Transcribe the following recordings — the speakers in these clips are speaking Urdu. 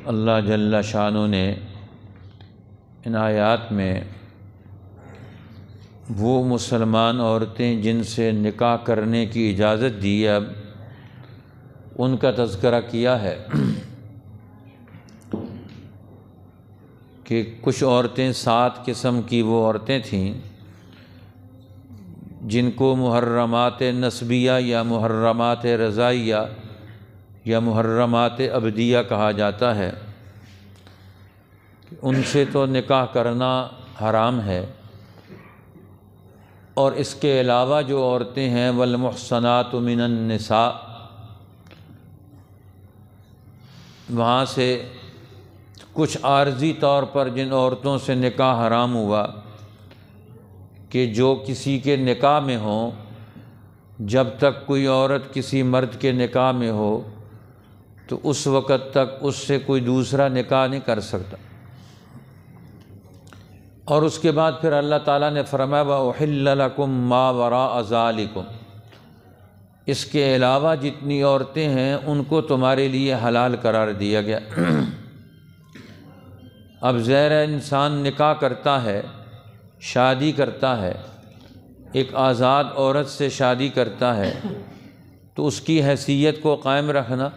اللہ جل شانہ نے ان آیات میں وہ مسلمان عورتیں جن سے نکاح کرنے کی اجازت دی ہے اب ان کا تذکرہ کیا ہے کہ کچھ عورتیں 7 قسم کی وہ عورتیں تھیں جن کو محرمات نسبیہ یا محرمات رضائیہ یا محرمات ابدیہ کہا جاتا ہے۔ ان سے تو نکاح کرنا حرام ہے، اور اس کے علاوہ جو عورتیں ہیں والمحصنات من النساء، وہاں سے کچھ عارضی طور پر جن عورتوں سے نکاح حرام ہوا کہ جو کسی کے نکاح میں ہوں، جب تک کوئی عورت کسی مرد کے نکاح میں ہو تو اس وقت تک اس سے کوئی دوسرا نکاح نہیں کر سکتا۔ اور اس کے بعد پھر اللہ تعالیٰ نے فرمایا وَأُحِلَّ لَكُم مَّا وَرَاءَ ذَلِكُمْ، اس کے علاوہ جتنی عورتیں ہیں ان کو تمہارے لیے حلال قرار دیا گیا۔ اب ظاہر ہے انسان نکاح کرتا ہے، شادی کرتا ہے، ایک آزاد عورت سے شادی کرتا ہے تو اس کی حیثیت کو قائم رکھنا،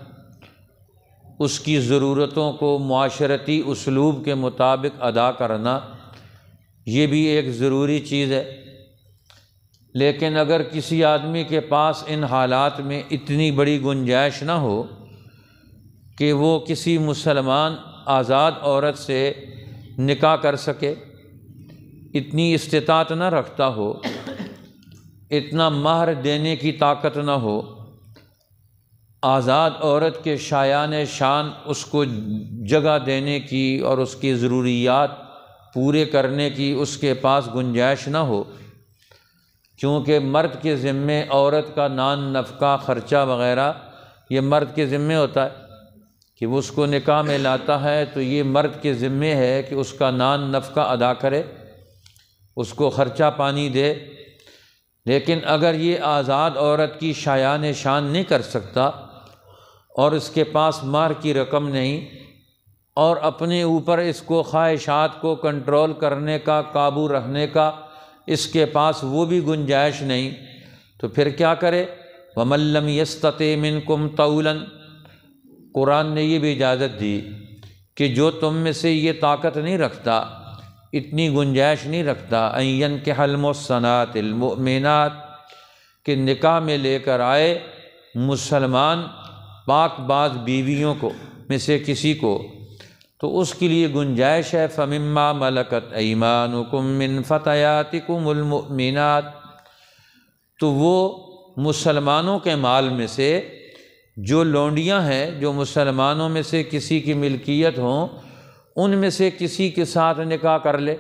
اس کی ضرورتوں کو معاشرتی اسلوب کے مطابق ادا کرنا، یہ بھی ایک ضروری چیز ہے۔ لیکن اگر کسی آدمی کے پاس ان حالات میں اتنی بڑی گنجائش نہ ہو کہ وہ کسی مسلمان آزاد عورت سے نکاح کر سکے، اتنی استطاعت نہ رکھتا ہو، اتنا مہر دینے کی طاقت نہ ہو، آزاد عورت کے شایان شان اس کو جگہ دینے کی اور اس کی ضروریات پورے کرنے کی اس کے پاس گنجائش نہ ہو، کیونکہ مرد کے ذمے عورت کا نان نفقہ خرچہ وغیرہ یہ مرد کے ذمے ہوتا ہے کہ وہ اس کو نکاح میں لاتا ہے تو یہ مرد کے ذمے ہے کہ اس کا نان نفقہ ادا کرے، اس کو خرچہ پانی دے۔ لیکن اگر یہ آزاد عورت کی شایان شان نہیں کر سکتا اور اس کے پاس مہر کی رقم نہیں اور اپنے اوپر اس کو خواہشات کو کنٹرول کرنے کا، قابو رکھنے کا اس کے پاس وہ بھی گنجائش نہیں، تو پھر کیا کرے؟ وَمَن لَّمْ يَسْتَطِعْ مِنكُمْ طَوْلًا، قرآن نے یہ بھی اجازت دی کہ جو تم میں سے یہ طاقت نہیں رکھتا، اتنی گنجائش نہیں رکھتا أَن يَنكِحَ الْمُحْصَنَاتِ الْمُؤْمِنَاتِ، کہ نکاح میں لے کر آئے مسلمان پاک باز بیویوں کو میں سے کسی کو، تو اس کے لیے گنجائش ہے فَمِمَّا مَلَكَتْ أَيْمَانُكُم مِّن فَتَيَاتِكُمُ الْمُؤْمِنَاتِ، تو وہ مسلمانوں کے مال میں سے جو لونڈیاں ہیں، جو مسلمانوں میں سے کسی کی ملکیت ہوں، ان میں سے کسی کے ساتھ نکاح کر لے،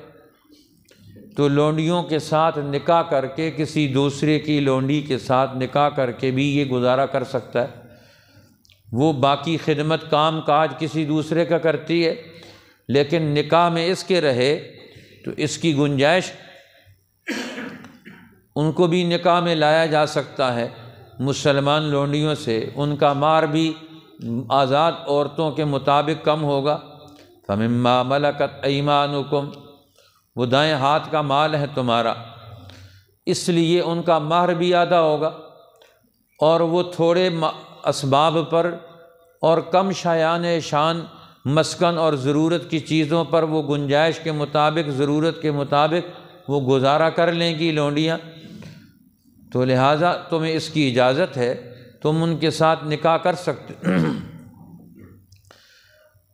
تو لونڈیوں کے ساتھ نکاح کر کے کسی دوسرے کی لونڈی کے ساتھ نکاح کر کے بھی یہ گزارا کر سکتا ہے۔ وہ باقی خدمت کام کاج کسی دوسرے کا کرتی ہے، لیکن نکاح میں اس کے رہے تو اس کی گنجائش، ان کو بھی نکاح میں لایا جا سکتا ہے مسلمان لونڈیوں سے، ان کا مہر بھی آزاد عورتوں کے مطابق کم ہوگا۔ فَمِمَّا مَلَكَتْ أَيْمَانُكُمْ، وہ دائیں ہاتھ کا مال ہے تمہارا، اس لیے ان کا مہر بھی آدھا ہوگا، اور وہ تھوڑے اسباب پر اور کم شایان شان مسکن اور ضرورت کی چیزوں پر وہ گنجائش کے مطابق، ضرورت کے مطابق وہ گزارا کر لیں گی لونڈیاں، تو لہٰذا تمہیں اس کی اجازت ہے، تم ان کے ساتھ نکاح کر سکتے۔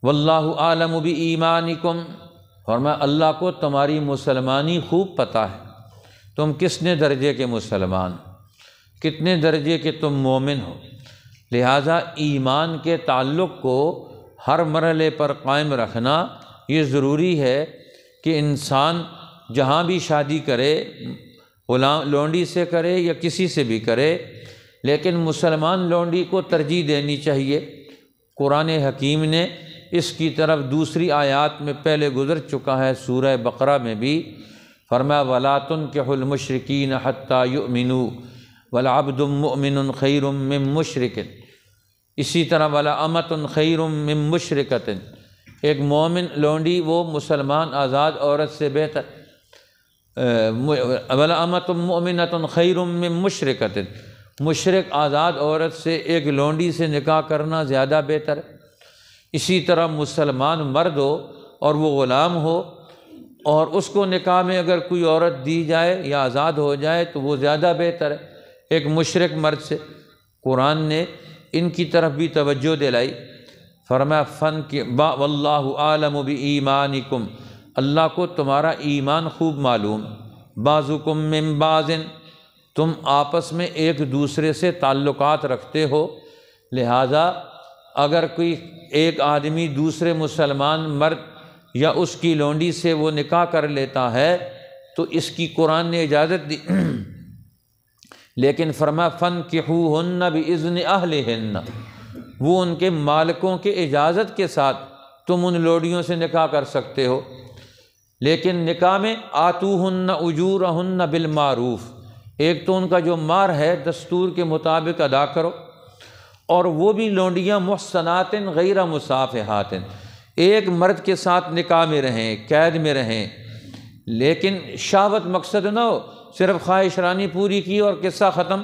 واللہ عالم بایمانکم، فرمایا اللہ کو تمہاری مسلمانی خوب پتہ ہے، تم کتنے درجے کے مسلمان، کتنے درجے کے تم مومن ہو، لہٰذا ایمان کے تعلق کو ہر مرحلے پر قائم رکھنا یہ ضروری ہے کہ انسان جہاں بھی شادی کرے، لونڈی سے کرے یا کسی سے بھی کرے، لیکن مسلمان لونڈی کو ترجیح دینی چاہیے۔ قرآن حکیم نے اس کی طرف دوسری آیات میں پہلے گزر چکا ہے، سورہ بقرہ میں بھی فرمایا وَلَا تُنكِحُوا الْمُشْرِكِينَ حَتَّى يُؤْمِنُوا وَلَعَبْدٌ مُؤْمِنٌ خَيْرٌ مِّن مُّشْرِكٍ، اسی طرح وَلَأَمَةٌ خَيْرٌ مِّن مُّشْرِكَةٍ ایک مومن لونڈی وہ مسلمان آزاد عورت سے بہتر، وَلَأَمَةٌ مُؤْمِنَةٌ خَيْرٌ مِّن مُشْرِكَةٍ، مشرک آزاد عورت سے ایک لونڈی سے نکاح کرنا زیادہ بہتر ہے۔ اسی طرح مسلمان مرد ہو اور وہ غلام ہو اور اس کو نکاح میں اگر کوئی عورت دی جائے یا آزاد ہو جائے تو وہ زیادہ بہتر ہے ایک مشرک مرد سے۔ قرآن نے ان کی طرف بھی توجہ دلائی، فرمایا فن کی واللہ عالم بایمانکم، اللہ کو تمہارا ایمان خوب معلوم، بعضکم من بعض، تم آپس میں ایک دوسرے سے تعلقات رکھتے ہو، لہذا اگر کوئی ایک آدمی دوسرے مسلمان مرد یا اس کی لونڈی سے وہ نکاح کر لیتا ہے تو اس کی قرآن نے اجازت دی، لیکن فرمایا فَانْكِحُوهُنَّ بِإِذْنِ أَهْلِهِنَّ، وہ ان کے مالکوں کے اجازت کے ساتھ تم ان لونڈیوں سے نکاح کر سکتے ہو، لیکن نکاح میں آتوهن اجورهن بالمعروف، ایک تو ان کا جو مہر ہے دستور کے مطابق ادا کرو، اور وہ بھی لونڈیاں محصنات غیر مصافحات، ایک مرد کے ساتھ نکاح میں رہیں، قید میں رہیں، لیکن شہوت مقصد نہ ہو، صرف خواہش رانی پوری کی اور قصہ ختم،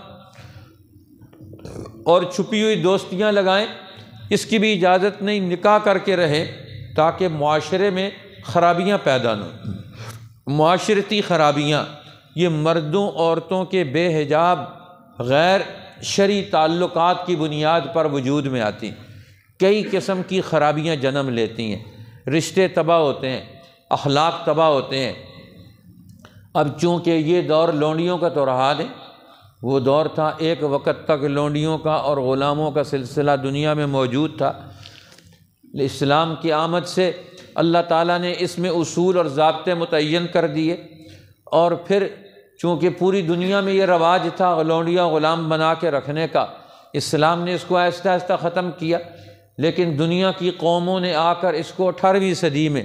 اور چھپی ہوئی دوستیاں لگائیں، اس کی بھی اجازت نہیں، نکاح کر کے رہیں تاکہ معاشرے میں خرابیاں پیدا نہ ہوں۔ معاشرتی خرابیاں یہ مردوں عورتوں کے بے حجاب غیر شرعی تعلقات کی بنیاد پر وجود میں آتی ہیں، کئی قسم کی خرابیاں جنم لیتی ہیں، رشتے تباہ ہوتے ہیں، اخلاق تباہ ہوتے ہیں۔ اب چونکہ یہ دور لونڈیوں کا تو رہا نہیں، وہ دور تھا ایک وقت تک لونڈیوں کا اور غلاموں کا سلسلہ دنیا میں موجود تھا، اسلام کی آمد سے اللہ تعالیٰ نے اس میں اصول اور ضابطے متعین کر دیے، اور پھر چونکہ پوری دنیا میں یہ رواج تھا لونڈیاں غلام بنا کے رکھنے کا، اسلام نے اس کو آہستہ آہستہ ختم کیا، لیکن دنیا کی قوموں نے آ کر اس کو 18ویں صدی میں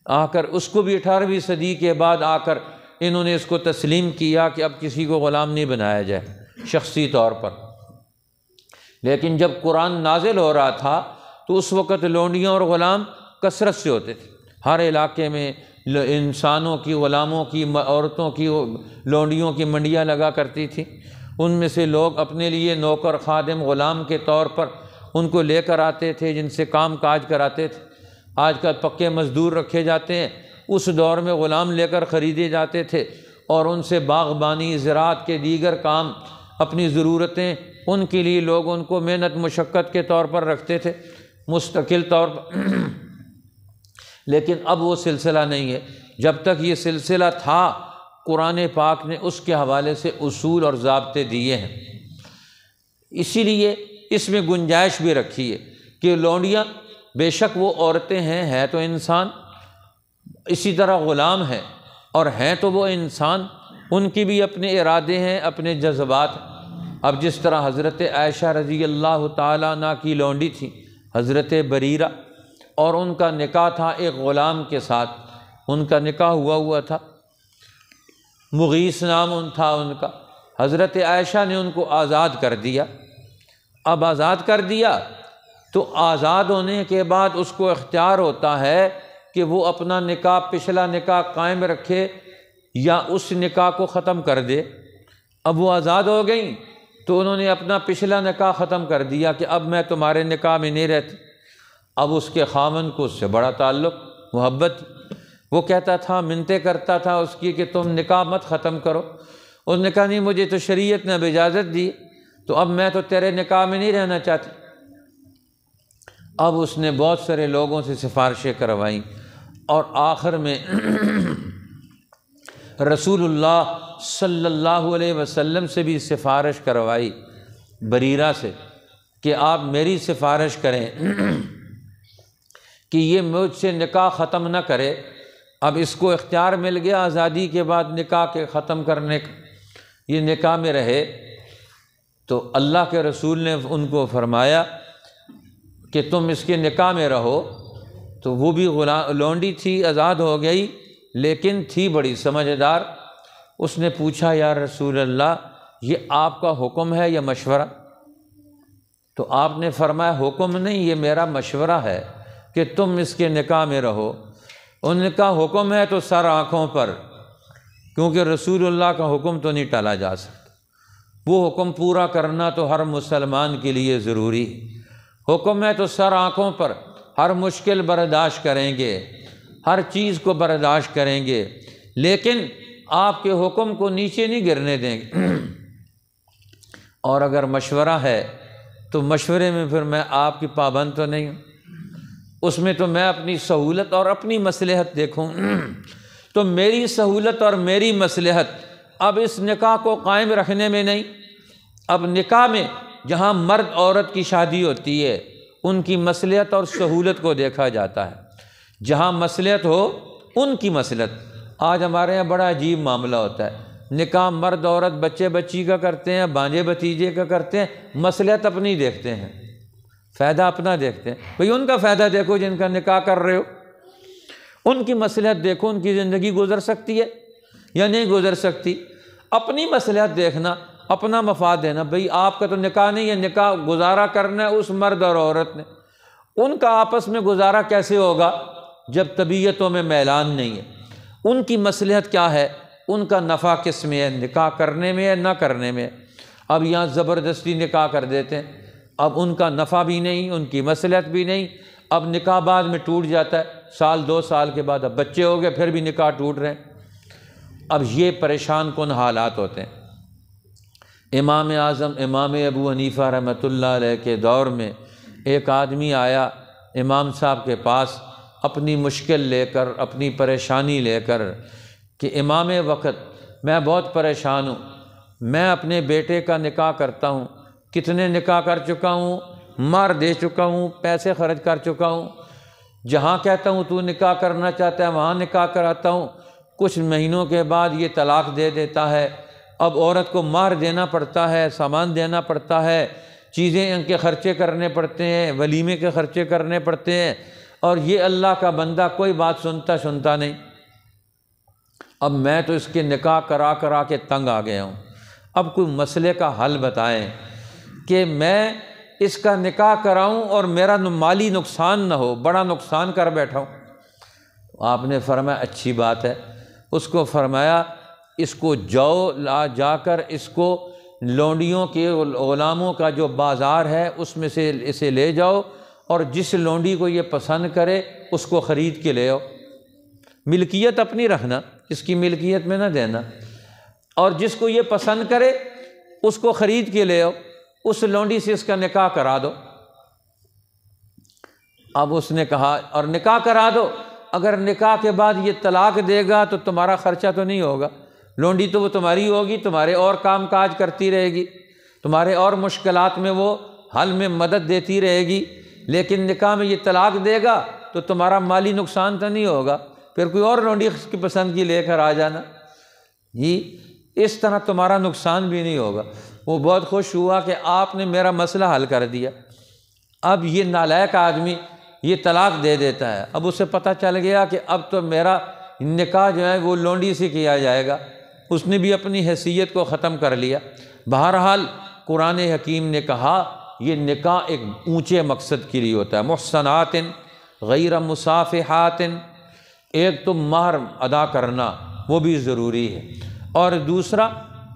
آ کر، اس کو بھی 18ویں صدی کے بعد آ کر انہوں نے اس کو تسلیم کیا کہ اب کسی کو غلام نہیں بنایا جائے شخصی طور پر۔ لیکن جب قرآن نازل ہو رہا تھا تو اس وقت لونڈیاں اور غلام کثرت سے ہوتے تھے، ہر علاقے میں انسانوں کی، غلاموں کی، عورتوں کی، لونڈیوں کی منڈیاں لگا کرتی تھیں، ان میں سے لوگ اپنے لیے نوکر خادم غلام کے طور پر ان کو لے کر آتے تھے جن سے کام کاج کراتے تھے۔ آج کل پکے مزدور رکھے جاتے ہیں، اس دور میں غلام لے کر خریدے جاتے تھے اور ان سے باغبانی، زراعت کے دیگر کام، اپنی ضرورتیں، ان کے لیے لوگ ان کو محنت مشقت کے طور پر رکھتے تھے مستقل طور پر۔ لیکن اب وہ سلسلہ نہیں ہے، جب تک یہ سلسلہ تھا قرآن پاک نے اس کے حوالے سے اصول اور ضابطے دیے ہیں، اسی لیے اس میں گنجائش بھی رکھی ہے کہ لونڈیاں بے شک وہ عورتیں ہیں، ہے تو انسان، اسی طرح غلام ہیں اور ہیں تو وہ انسان، ان کی بھی اپنے ارادے ہیں، اپنے جذبات۔ اب جس طرح حضرت عائشہ رضی اللہ تعالیٰ عنہ کی لونڈی تھی حضرت بریرہ، اور ان کا نکاح تھا ایک غلام کے ساتھ، ان کا نکاح ہوا تھا، مغیث نام تھا ان کا، حضرت عائشہ نے ان کو آزاد کر دیا۔ اب آزاد کر دیا تو آزاد ہونے کے بعد اس کو اختیار ہوتا ہے کہ وہ اپنا نکاح، پچھلا نکاح قائم رکھے یا اس نکاح کو ختم کر دے۔ اب وہ آزاد ہو گئیں تو انہوں نے اپنا پچھلا نکاح ختم کر دیا کہ اب میں تمہارے نکاح میں نہیں رہتی۔ اب اس کے خاوند کو اس سے بڑا تعلق، محبت، وہ کہتا تھا، منتیں کرتا تھا اس کی کہ تم نکاح مت ختم کرو، اس نے کہا نہیں، مجھے تو شریعت نے اب اجازت دی، تو اب میں تو تیرے نکاح میں نہیں رہنا چاہتی۔ اب اس نے بہت سارے لوگوں سے سفارشیں کروائیں اور آخر میں رسول اللہ صلی اللہ علیہ وسلم سے بھی سفارش کروائی، بریرہ سے، کہ آپ میری سفارش کریں کہ یہ مجھ سے نکاح ختم نہ کرے۔ اب اس کو اختیار مل گیا آزادی کے بعد نکاح کے ختم کرنے کا، یہ نکاح میں رہے۔ تو اللہ کے رسول نے ان کو فرمایا کہ تم اس کے نکاح میں رہو۔ تو وہ بھی لونڈی تھی، آزاد ہو گئی، لیکن تھی بڑی سمجھدار۔ اس نے پوچھا یا رسول اللہ یہ آپ کا حکم ہے یا مشورہ؟ تو آپ نے فرمایا حکم نہیں، یہ میرا مشورہ ہے، کہ تم اس کے نکاح میں رہو۔ ان کا حکم ہے تو سر آنکھوں پر، کیونکہ رسول اللہ کا حکم تو نہیں ٹالا جا سکتا، وہ حکم پورا کرنا تو ہر مسلمان کے لیے ضروری ہے۔ حکم ہے تو سر آنکھوں پر، ہر مشکل برداشت کریں گے، ہر چیز کو برداشت کریں گے، لیکن آپ کے حکم کو نیچے نہیں گرنے دیں گے۔ اور اگر مشورہ ہے تو مشورے میں پھر میں آپ کی پابند تو نہیں ہوں، اس میں تو میں اپنی سہولت اور اپنی مصلحت دیکھوں۔ تو میری سہولت اور میری مصلحت اب اس نکاح کو قائم رکھنے میں نہیں، اب نکاح میں جہاں مرد عورت کی شادی ہوتی ہے ان کی مصلحت اور سہولت کو دیکھا جاتا ہے، جہاں مصلحت ہو ان کی مصلحت۔ آج ہمارے یہاں بڑا عجیب معاملہ ہوتا ہے، نکاح مرد عورت بچے بچی کا کرتے ہیں، بھانجے بھتیجے کا کرتے ہیں، مصلحت اپنی دیکھتے ہیں، فائدہ اپنا دیکھتے ہیں۔ بھئی ان کا فائدہ دیکھو جن کا نکاح کر رہے ہو، ان کی مصلحت دیکھو، ان کی زندگی گزر سکتی ہے یا نہیں گزر سکتی، اپنی مصلحت دیکھنا، اپنا مفاد دینا۔ بھئی آپ کا تو نکاح نہیں ہے، نکاح گزارا کرنا ہے اس مرد اور عورت نے، ان کا آپس میں گزارا کیسے ہوگا جب طبیعتوں میں میلان نہیں ہے؟ ان کی مصلحت کیا ہے، ان کا نفع کس میں ہے، نکاح کرنے میں ہے نہ کرنے میں؟ اب یہاں زبردستی نکاح کر دیتے ہیں، اب ان کا نفع بھی نہیں، ان کی مصلحت بھی نہیں، اب نکاح بعد میں ٹوٹ جاتا ہے، سال دو سال کے بعد اب بچے ہو گئے پھر بھی نکاح ٹوٹ رہے ہیں۔ اب یہ پریشان کن حالات ہوتے ہیں۔ امام اعظم امام ابو حنیفہ رحمۃ اللہ علیہ کے دور میں ایک آدمی آیا امام صاحب کے پاس اپنی مشکل لے کر، اپنی پریشانی لے کر کہ امام وقت میں بہت پریشان ہوں، میں اپنے بیٹے کا نکاح کرتا ہوں، کتنے نکاح کر چکا ہوں، مہر دے چکا ہوں، پیسے خرچ کر چکا ہوں، جہاں کہتا ہوں تو نکاح کرنا چاہتا ہے وہاں نکاح کراتا ہوں، کچھ مہینوں کے بعد یہ طلاق دے دیتا ہے، اب عورت کو مہر دینا پڑتا ہے، سامان دینا پڑتا ہے، چیزیں ان کے خرچے کرنے پڑتے ہیں، ولیمے کے خرچے کرنے پڑتے ہیں، اور یہ اللہ کا بندہ کوئی بات سنتا نہیں۔ اب میں تو اس کے نکاح کرا کے تنگ آ گیا ہوں، اب کوئی مسئلے کا حل بتائیں کہ میں اس کا نکاح کراؤں اور میرا مالی نقصان نہ ہو، بڑا نقصان کر بیٹھا ہوں۔ آپ نے فرمایا اچھی بات ہے، اس کو فرمایا اس کو جا کر اس کو لونڈیوں کے غلاموں کا جو بازار ہے اس میں سے اسے لے جاؤ، اور جس لونڈی کو یہ پسند کرے اس کو خرید کے لے آؤ، ملکیت اپنی رکھنا، اس کی ملکیت میں نہ دینا، اور جس کو یہ پسند کرے اس کو خرید کے لے آؤ، اس لونڈی سے اس کا نکاح کرا دو۔ اب اس نے کہا اور نکاح کرا دو، اگر نکاح کے بعد یہ طلاق دے گا تو تمہارا خرچہ تو نہیں ہوگا، لونڈی تو وہ تمہاری ہوگی، تمہارے اور کام کاج کرتی رہے گی، تمہارے اور مشکلات میں وہ حل میں مدد دیتی رہے گی، لیکن نکاح میں یہ طلاق دے گا تو تمہارا مالی نقصان تو نہیں ہوگا، پھر کوئی اور لونڈی اس کی پسند کی لے کر آ جانا، اس طرح تمہارا نقصان بھی نہیں ہوگا۔ وہ بہت خوش ہوا کہ آپ نے میرا مسئلہ حل کر دیا۔ اب یہ نالائق آدمی یہ طلاق دے دیتا ہے، اب اسے پتہ چل گیا کہ اب تو میرا نکاح جو ہے وہ لونڈی سے کیا جائے گا، اس نے بھی اپنی حیثیت کو ختم کر لیا۔ بہرحال قرآن حکیم نے کہا یہ نکاح ایک اونچے مقصد کے لیے ہوتا ہے، محصنات غیر مصافحات، ایک تو مہر ادا کرنا وہ بھی ضروری ہے، اور دوسرا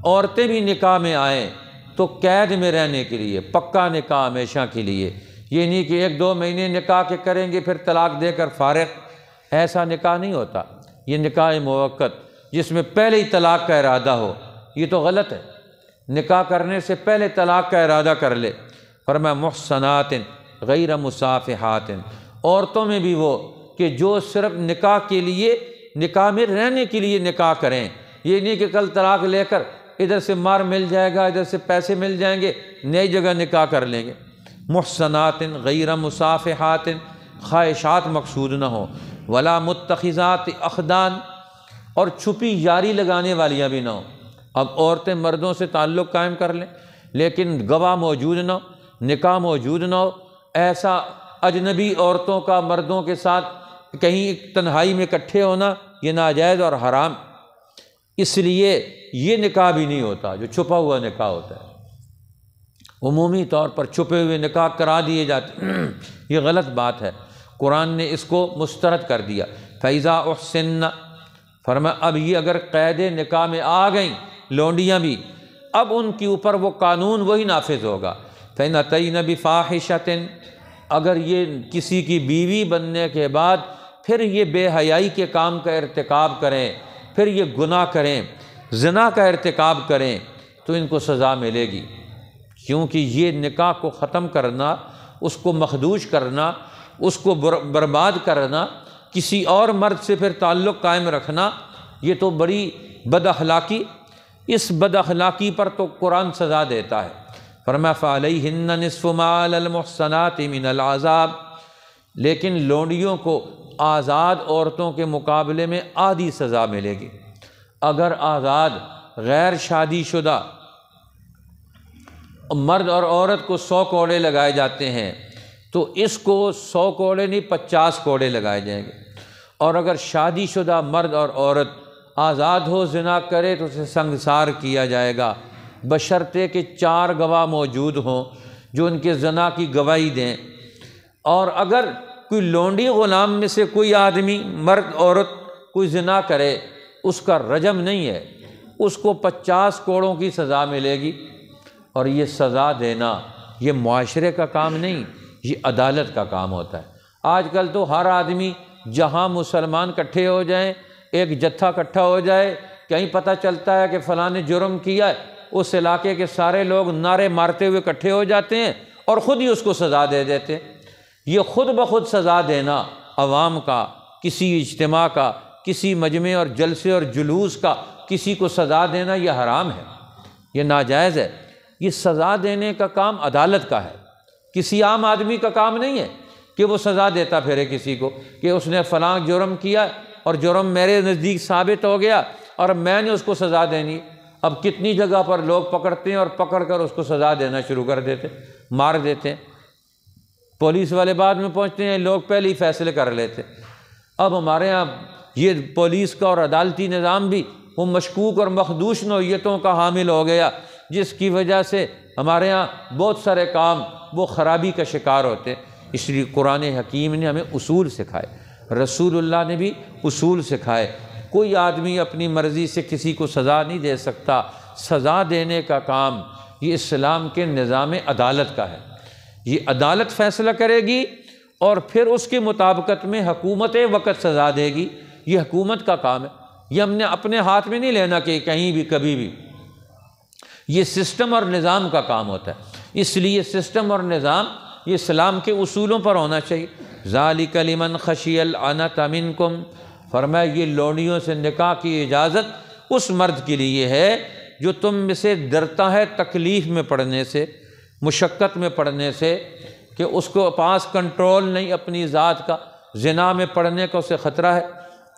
عورتیں بھی نکاح میں آئیں تو قید میں رہنے کے لیے، پکا نکاح ہمیشہ کے لیے، یہ نہیں کہ ایک دو مہینے نکاح کے کریں گے پھر طلاق دے کر فارغ، ایسا نکاح نہیں ہوتا۔ یہ نکاح موقت جس میں پہلے ہی طلاق کا ارادہ ہو، یہ تو غلط ہے، نکاح کرنے سے پہلے طلاق کا ارادہ کر لے۔ فرمایا محصنات غیر مصافحات، عورتوں میں بھی وہ کہ جو صرف نکاح کے لیے، نکاح میں رہنے کے لیے نکاح کریں، یہ نہیں کہ کل طلاق لے کر ادھر سے مار مل جائے گا، ادھر سے پیسے مل جائیں گے، نئی جگہ نکاح کر لیں گے۔ محصنات غیر مصافحات، خواہشات مقصود نہ ہوں، ولا متخذات اخدان، اور چھپی یاری لگانے والیاں بھی نہ ہوں۔ اب عورتیں مردوں سے تعلق قائم کر لیں لیکن گواہ موجود نہ ہو، نکاح موجود نہ ہو، ایسا اجنبی عورتوں کا مردوں کے ساتھ کہیں تنہائی میں اکٹھے ہونا یہ ناجائز اور حرام، اس لیے یہ نکاح بھی نہیں ہوتا جو چھپا ہوا نکاح ہوتا ہے۔ عمومی طور پر چھپے ہوئے نکاح کرا دیے جاتے یہ غلط بات ہے۔ قرآن نے اس کو مسترد کر دیا۔ فَإِذَا أُحْسِنَّ، فرمایا اب یہ اگر قید نکاح میں آ گئیں لونڈیاں بھی، اب ان کے اوپر وہ قانون وہی نافذ ہوگا۔ فَإِنْ أَتَيْنَ بِفَاحِشَةٍ، اگر یہ کسی کی بیوی بننے کے بعد پھر یہ بے حیائی کے کام کا ارتکاب کریں، پھر یہ گناہ کریں، زنا کا ارتکاب کریں، تو ان کو سزا ملے گی، کیونکہ یہ نکاح کو ختم کرنا، اس کو مخدوش کرنا، اس کو برباد کرنا، کسی اور مرد سے پھر تعلق قائم رکھنا، یہ تو بڑی بد اخلاقی، اس بد اخلاقی پر تو قرآن سزا دیتا ہے۔ فرمایا فَعَلَيْهِنَّ نِصْفُ مَا عَلَى الْمُحْصَنَاتِ مِنَ الْعَذَابِ، لیکن لونڈیوں کو آزاد عورتوں کے مقابلے میں آدھی سزا ملے گی۔ اگر آزاد غیر شادی شدہ مرد اور عورت کو 100 کوڑے لگائے جاتے ہیں تو اس کو 100 کوڑے نہیں 50 کوڑے لگائے جائیں گے، اور اگر شادی شدہ مرد اور عورت آزاد ہو زنا کرے تو اسے سنگسار کیا جائے گا، بشرطے کہ 4 گواہ موجود ہوں جو ان کے زنا کی گواہی دیں۔ اور اگر کوئی لونڈی غلام میں سے کوئی آدمی مرد عورت کوئی زنا کرے، اس کا رجم نہیں ہے، اس کو 50 کوڑوں کی سزا ملے گی۔ اور یہ سزا دینا یہ معاشرے کا کام نہیں، یہ عدالت کا کام ہوتا ہے۔ آج کل تو ہر آدمی، جہاں مسلمان اکٹھے ہو جائیں، ایک جتھا اکٹھا ہو جائے، کہیں پتہ چلتا ہے کہ فلاں نے جرم کیا ہے، اس علاقے کے سارے لوگ نعرے مارتے ہوئے اکٹھے ہو جاتے ہیں اور خود ہی اس کو سزا دے دیتے ہیں۔ یہ خود بخود سزا دینا عوام کا، کسی اجتماع کا، کسی مجمع اور جلسے اور جلوس کا کسی کو سزا دینا یہ حرام ہے، یہ ناجائز ہے۔ یہ سزا دینے کا کام عدالت کا ہے، کسی عام آدمی کا کام نہیں ہے کہ وہ سزا دیتا پھرے کسی کو کہ اس نے فلاں جرم کیا اور جرم میرے نزدیک ثابت ہو گیا اور میں نے اس کو سزا دینی۔ اب کتنی جگہ پر لوگ پکڑتے ہیں اور پکڑ کر اس کو سزا دینا شروع کر دیتے، مار دیتے ہیں، پولیس والے بعد میں پہنچتے ہیں، لوگ پہلے ہی فیصلے کر لیتے۔ اب ہمارے ہاں یہ پولیس کا اور عدالتی نظام بھی وہ مشکوک اور مخدوش نوعیتوں کا حامل ہو گیا، جس کی وجہ سے ہمارے ہاں بہت سارے کام وہ خرابی کا شکار ہوتے ہیں۔ اس لیے قرآن حکیم نے ہمیں اصول سکھائے، رسول اللہ نے بھی اصول سکھائے۔ کوئی آدمی اپنی مرضی سے کسی کو سزا نہیں دے سکتا، سزا دینے کا کام یہ اسلام کے نظام عدالت کا ہے۔ یہ عدالت فیصلہ کرے گی اور پھر اس کی مطابقت میں حکومت وقت سزا دے گی، یہ حکومت کا کام ہے، یہ ہم نے اپنے ہاتھ میں نہیں لینا کہ کہیں بھی کبھی بھی، یہ سسٹم اور نظام کا کام ہوتا ہے۔ اس لیے سسٹم اور نظام یہ اسلام کے اصولوں پر ہونا چاہیے۔ ذَلِكَ لِمَنْ خَشِيَ الْعَنَتَ مِنْكُمْ، فرمایا یہ لونڈیوں سے نکاح کی اجازت اس مرد کے لیے ہے جو تم میں سے ڈرتا ہے تکلیف میں پڑنے سے، مشقت میں پڑنے سے، کہ اس کو پاس کنٹرول نہیں اپنی ذات کا، زنا میں پڑنے کا اسے خطرہ ہے،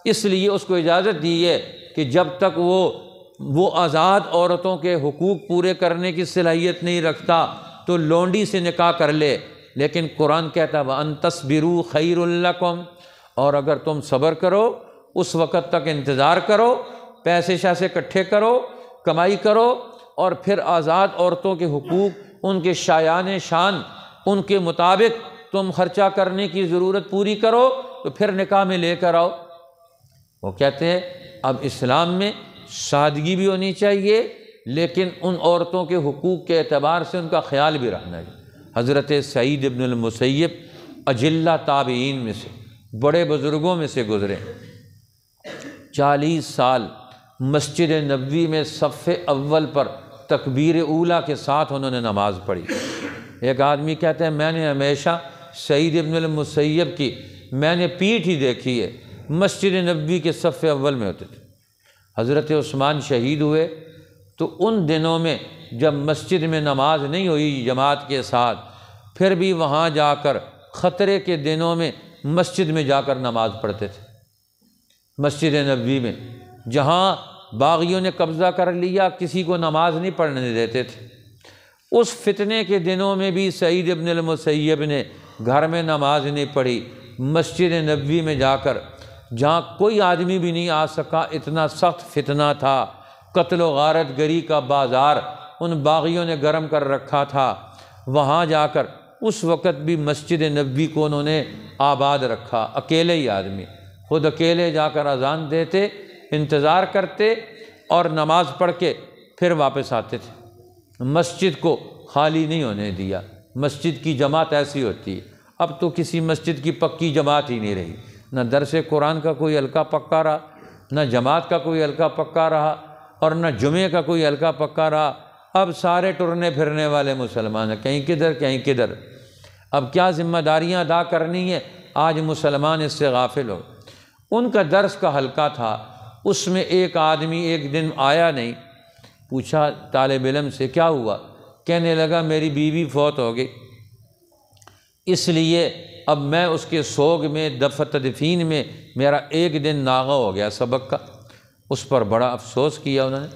اس لیے اس کو اجازت دی ہے کہ جب تک وہ آزاد عورتوں کے حقوق پورے کرنے کی صلاحیت نہیں رکھتا تو لونڈی سے نکاح کر لے۔ لیکن قرآن کہتا ہے وَأَن تَصْبِرُوا خَيْرٌ لَكُمْ، اور اگر تم صبر کرو، اس وقت تک انتظار کرو، پیسے شاسے اکٹھے کرو، کمائی کرو، اور پھر آزاد عورتوں کے حقوق، ان کے شایان شان، ان کے مطابق تم خرچہ کرنے کی ضرورت پوری کرو تو پھر نکاح میں لے کر آؤ۔ وہ کہتے ہیں اب اسلام میں سادگی بھی ہونی چاہیے، لیکن ان عورتوں کے حقوق کے اعتبار سے ان کا خیال بھی رکھنا چاہیے۔ حضرت سعید ابن المسیب اجلہ تابعین میں سے، بڑے بزرگوں میں سے گزرے، 40 سال مسجد نبوی میں صف اول پر تکبیر اولیٰ کے ساتھ انہوں نے نماز پڑھی۔ ایک آدمی کہتے ہیں میں نے ہمیشہ سعید ابن المسیب کی میں نے پیٹھ ہی دیکھی ہے، مسجد نبوی کے صف اول میں ہوتے تھے۔ حضرت عثمان شہید ہوئے تو ان دنوں میں جب مسجد میں نماز نہیں ہوئی جماعت کے ساتھ، پھر بھی وہاں جا کر خطرے کے دنوں میں مسجد میں جا کر نماز پڑھتے تھے، مسجد نبوی میں، جہاں باغیوں نے قبضہ کر لیا، کسی کو نماز نہیں پڑھنے دیتے تھے۔ اس فتنے کے دنوں میں بھی سعید ابن المسیب نے گھر میں نماز نہیں پڑھی، مسجد نبوی میں جا کر، جہاں کوئی آدمی بھی نہیں آ سکا، اتنا سخت فتنہ تھا، قتل و غارت گری کا بازار ان باغیوں نے گرم کر رکھا تھا، وہاں جا کر اس وقت بھی مسجد نبوی کو انہوں نے آباد رکھا، اکیلے ہی آدمی خود اکیلے جا کر اذان دیتے، انتظار کرتے اور نماز پڑھ کے پھر واپس آتے تھے، مسجد کو خالی نہیں ہونے دیا۔ مسجد کی جماعت ایسی ہوتی ہے، اب تو کسی مسجد کی پکی جماعت ہی نہیں رہی، نہ درس قرآن کا کوئی حلقہ پکا رہا، نہ جماعت کا کوئی حلقہ پکا رہا، اور نہ جمعے کا کوئی حلقہ پکا رہا۔ اب سارے ٹرنے پھرنے والے مسلمان ہیں، کہیں کدھر کہیں کدھر۔ اب کیا ذمہ داریاں ادا کرنی ہے، آج مسلمان اس سے غافل ہو۔ ان کا درس کا حلقہ تھا، اس میں ایک آدمی ایک دن آیا نہیں، پوچھا طالب علم سے کیا ہوا، کہنے لگا میری بیوی فوت ہو گئی، اس لیے اب میں اس کے سوگ میں دفن تدفین میں میرا ایک دن ناغہ ہو گیا سبق کا۔ اس پر بڑا افسوس کیا انہوں نے۔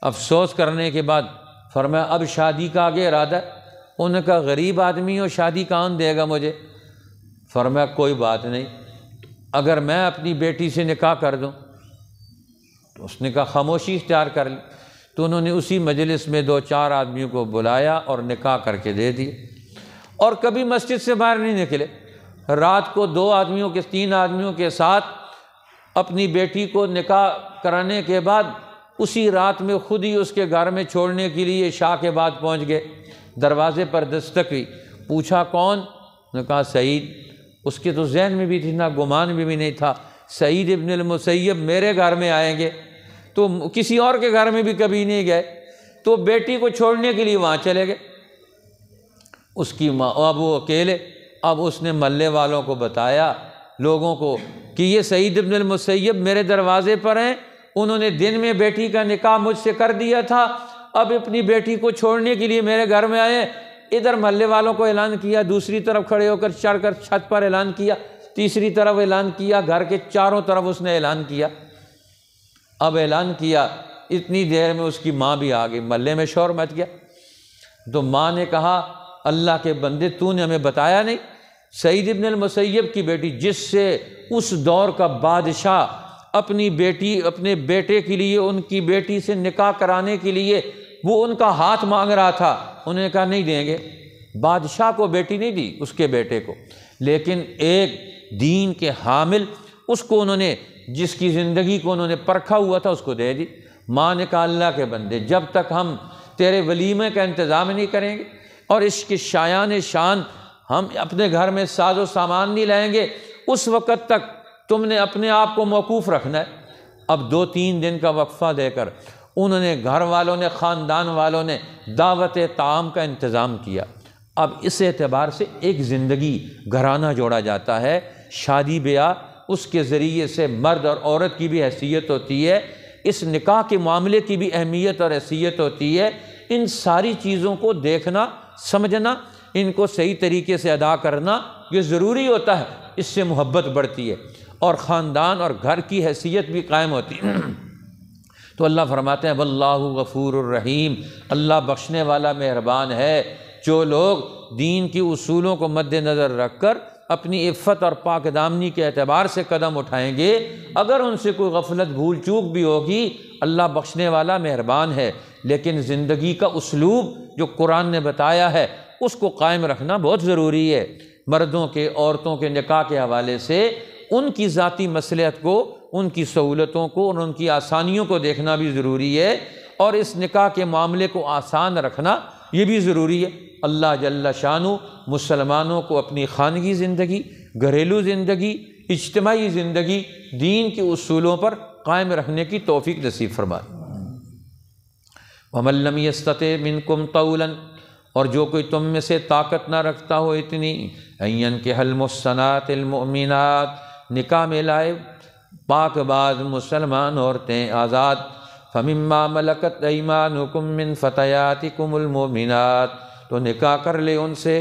افسوس کرنے کے بعد فرمایا اب شادی کا آگے ارادہ ہے؟ انہوں نے کہا غریب آدمی ہو، شادی کون دے گا مجھے؟ فرمایا کوئی بات نہیں، اگر میں اپنی بیٹی سے نکاح کر دوں؟ تو اس نے کہا خاموشی اختیار کر لی۔ تو انہوں نے اسی مجلس میں 2-4 آدمیوں کو بلایا اور نکاح کر کے دے دیے، اور کبھی مسجد سے باہر نہیں نکلے۔ رات کو 2 آدمیوں کے 3 آدمیوں کے ساتھ اپنی بیٹی کو نکاح کرانے کے بعد اسی رات میں خود ہی اس کے گھر میں چھوڑنے کے لیے عشاء کے بعد پہنچ گئے۔ دروازے پر دستک ہوئی، پوچھا کون؟ نے کہا سعید۔ اس کے تو ذہن میں بھی تھی، نہ گمان میں بھی نہیں تھا سعید ابن المسیب میرے گھر میں آئیں گے، تو کسی اور کے گھر میں بھی کبھی نہیں گئے، تو بیٹی کو چھوڑنے کے لیے وہاں چلے گئے۔ اس کی ماں، اب وہ اکیلے، اب اس نے محلے والوں کو بتایا، لوگوں کو، کہ یہ سعید ابن المسیب میرے دروازے پر ہیں، انہوں نے دن میں بیٹی کا نکاح مجھ سے کر دیا تھا، اب اپنی بیٹی کو چھوڑنے کے لیے میرے گھر میں آئے۔ ادھر محلے والوں کو اعلان کیا، دوسری طرف کھڑے ہو کر چڑھ کر چھت پر اعلان کیا، تیسری طرف اعلان کیا، گھر کے چاروں طرف اس نے اعلان کیا۔ اب اعلان کیا، اتنی دیر میں اس کی ماں بھی آ گئی، محلے میں شور مچ گیا۔ تو ماں نے کہا اللہ کے بندے تو نے ہمیں بتایا نہیں، سعید ابن المسیب کی بیٹی، جس سے اس دور کا بادشاہ اپنی بیٹی اپنے بیٹے کے لیے ان کی بیٹی سے نکاح کرانے کے لیے وہ ان کا ہاتھ مانگ رہا تھا، انہوں نے کہا نہیں دیں گے۔ بادشاہ کو بیٹی نہیں دی، اس کے بیٹے کو، لیکن ایک دین کے حامل، اس کو انہوں نے، جس کی زندگی کو انہوں نے پرکھا ہوا تھا، اس کو دے دی۔ ماں نے کہا اللہ کے بندے جب تک ہم تیرے ولیمے کا انتظام نہیں کریں گے اور اس کے شایان شان ہم اپنے گھر میں ساز و سامان نہیں لائیں گے، اس وقت تک تم نے اپنے آپ کو موقوف رکھنا ہے۔ اب 2-3 دن کا وقفہ دے کر انہوں نے، گھر والوں نے، خاندان والوں نے دعوت طعام کا انتظام کیا۔ اب اس اعتبار سے ایک زندگی، گھرانہ جوڑا جاتا ہے، شادی بیاہ، اس کے ذریعے سے مرد اور عورت کی بھی حیثیت ہوتی ہے، اس نکاح کے معاملے کی بھی اہمیت اور حیثیت ہوتی ہے۔ ان ساری چیزوں کو دیکھنا، سمجھنا، ان کو صحیح طریقے سے ادا کرنا یہ ضروری ہوتا ہے، اس سے محبت بڑھتی ہے اور خاندان اور گھر کی حیثیت بھی قائم ہوتی ہے۔ تو اللہ فرماتے ہیں واللہ غفور الرحیم، اللہ بخشنے والا مہربان ہے۔ جو لوگ دین کی اصولوں کو مد نظر رکھ کر اپنی عفت اور پاک دامنی کے اعتبار سے قدم اٹھائیں گے، اگر ان سے کوئی غفلت بھول چوک بھی ہوگی، اللہ بخشنے والا مہربان ہے۔ لیکن زندگی کا اسلوب جو قرآن نے بتایا ہے اس کو قائم رکھنا بہت ضروری ہے۔ مردوں کے، عورتوں کے نکاح کے حوالے سے ان کی ذاتی مصلحت کو، ان کی سہولتوں کو اور ان کی آسانیوں کو دیکھنا بھی ضروری ہے، اور اس نکاح کے معاملے کو آسان رکھنا یہ بھی ضروری ہے۔ اللہ جل شانہ مسلمانوں کو اپنی خانگی زندگی، گھریلو زندگی، اجتماعی زندگی دین کے اصولوں پر قائم رکھنے کی توفیق نصیب فرمائے۔ وَمَن لَّمْ يَسْتَطِعْ مِنكُمْ طَوْلًا، اور جو کوئی تم میں سے طاقت نہ رکھتا ہو اتنی، أَن يَنكِحَ الْمُحْصَنَاتِ الْمُؤْمِنَاتِ، نکاح میں لائے پاک باز مسلمان عورتیں آزاد، فَمِمَّا مَلَكَتْ أَيْمَانُكُم مِّن فَتَيَاتِكُمُ الْمُؤْمِنَاتِ، تو نکاح کر لے ان سے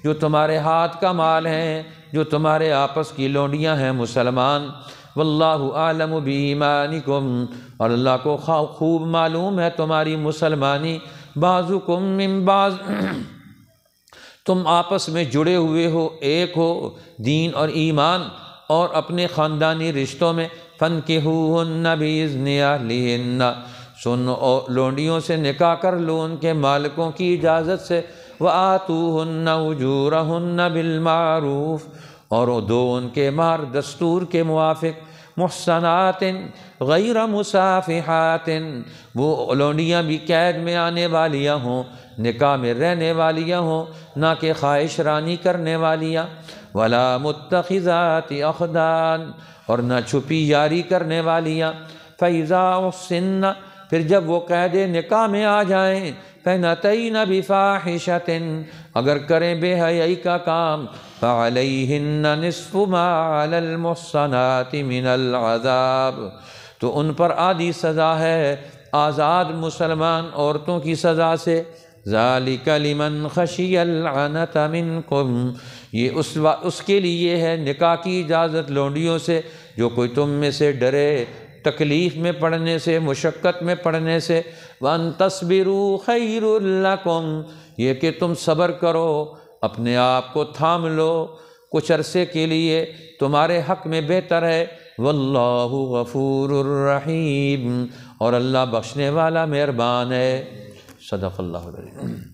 جو تمہارے ہاتھ کا مال ہیں، جو تمہارے آپس کی لونڈیاں ہیں مسلمان۔ واللہ اعلم بایمانکم، اور اللہ کو خوب معلوم ہے تمہاری مسلمانی۔ بعضکم من بعض، تم آپس میں جڑے ہوئے ہو، ایک ہو دین اور ایمان اور اپنے خاندانی رشتوں میں۔ فانکحوہن بإذن اہلہن، سن لونڈیوں سے نکاح کر لو ان کے مالکوں کی اجازت سے۔ وآتوہن اجورہن بالمعروف، اور دو ان کے مہر دستور کے موافق، محصنات غیر مصافحات، وہ لونڈیاں بھی قید میں آنے والیاں ہوں، نکاح میں رہنے والیاں ہوں، نہ کہ خواہش رانی کرنے والیاں، ولا متخذات اخدان، اور نہ چھپی یاری کرنے والیاں، فَإِذَا أُحْصِنَّ، پھر جب وہ قید نکاح میں آ جائیں، فَإِنْ بِفَاحِشَةٍ، اگر کریں بے حیائی کا کام، فَعَلَيْهِنَّ نِصْفُ مَا عَلَى الْمُحْصَنَاتِ مِنَ الْعَذَابِ، تو ان پر آدھی سزا ہے آزاد مسلمان عورتوں کی سزا سے، ذَلِكَ لِمَنْ خَشِيَ الْعَنَتَ مِنْكُمْ، یہ اس کے لیے ہے نکاح کی اجازت لونڈیوں سے جو کوئی تم میں سے ڈرے تکلیف میں پڑنے سے، مشقت میں پڑنے سے، وَأَن تَصْبِرُوا خَيْرٌ لَكُمْ، یہ کہ تم صبر کرو، اپنے آپ کو تھام لو کچھ عرصے کے لیے، تمہارے حق میں بہتر ہے، واللہ غفور الرحیم، اور اللہ بخشنے والا مہربان ہے۔ صدق اللہ العظیم۔